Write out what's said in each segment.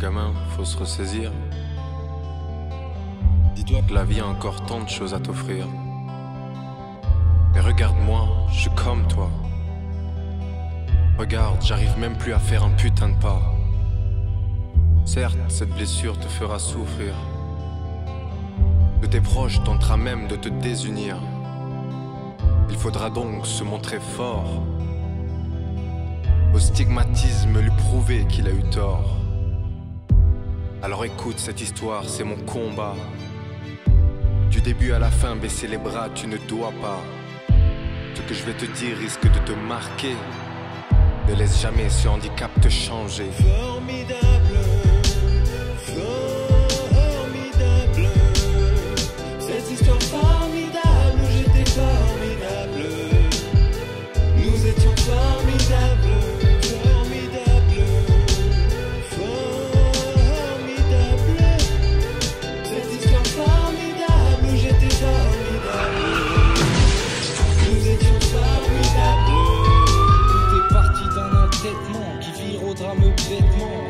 gamin, faut se ressaisir. Dis-toi que la vie a encore tant de choses à t'offrir. Mais regarde-moi, je suis comme toi. Regarde, j'arrive même plus à faire un putain de pas. Certes, cette blessure te fera souffrir. De tes proches tentera même de te désunir. Il faudra donc se montrer fort. Au stigmatisme lui prouver qu'il a eu tort. Alors écoute cette histoire, c'est mon combat. Du début à la fin, baisser les bras, tu ne dois pas. Ce que je vais te dire risque de te marquer. Ne laisse jamais ce handicap te changer. Formidable, formidable. Cette histoire formidable où j'étais formidable. Nous étions formidables.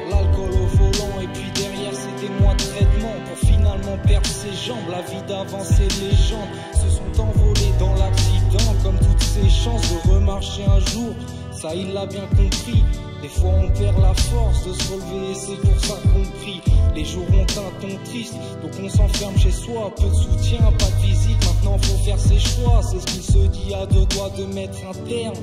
L'alcool au volant et puis derrière c'était moi traitement pour finalement perdre ses jambes. La vie d'avant ces légendes se sont envolées dans l'accident comme toutes ces chances de remarcher un jour. Ça il l'a bien compris. Des fois on perd la force de se relever et c'est pour ça compris. Les jours ont un ton triste donc on s'enferme chez soi. Peu de soutien, pas de visite, maintenant faut faire ses choix. C'est ce qu'il se dit à deux doigts de mettre un terme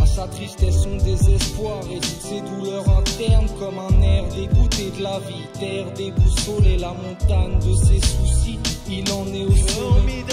à sa tristesse, son désespoir et toutes ses douleurs internes. Comme un air dégoûté de la vie, terre déboussolée, la montagne de ses soucis. Il en est au sommet.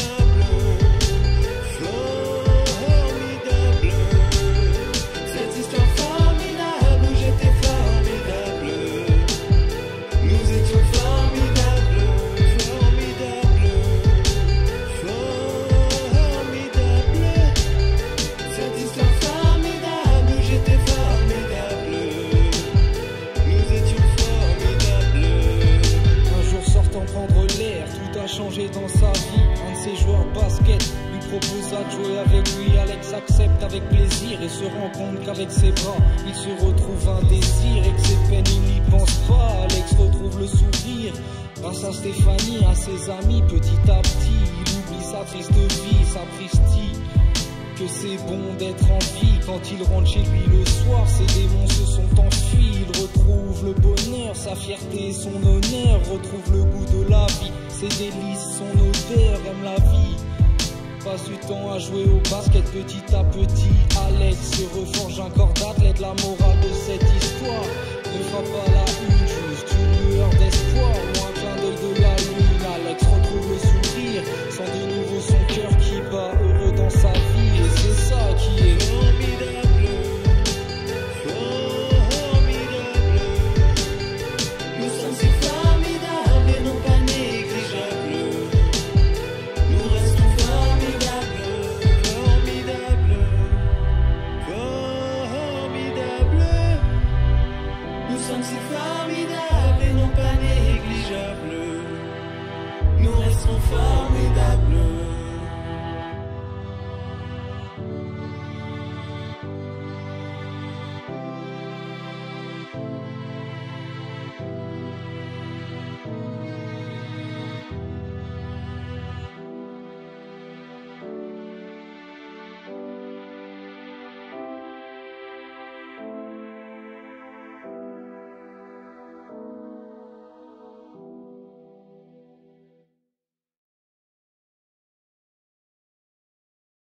Changé dans sa vie, un de ses joueurs de basket lui proposa de jouer avec lui. Alex accepte avec plaisir et se rend compte qu'avec ses bras il se retrouve un désir et que ses peines il n'y pense pas. Alex retrouve le sourire grâce à Stéphanie, à ses amis. Petit à petit il oublie sa triste vie, sapristi que c'est bon d'être en vie. Quand il rentre chez lui le soir, ses démons se sont enfuis. Il retrouve le bonheur, sa fierté et son honneur. Retrouve le goût de la vie, ses délices, son odeur. Aime la vie, passe du temps à jouer au basket. Petit à petit, Alex se reforge un corps d'athlète. La morale de cette histoire ne fera pas la une, juste une lueur d'espoir.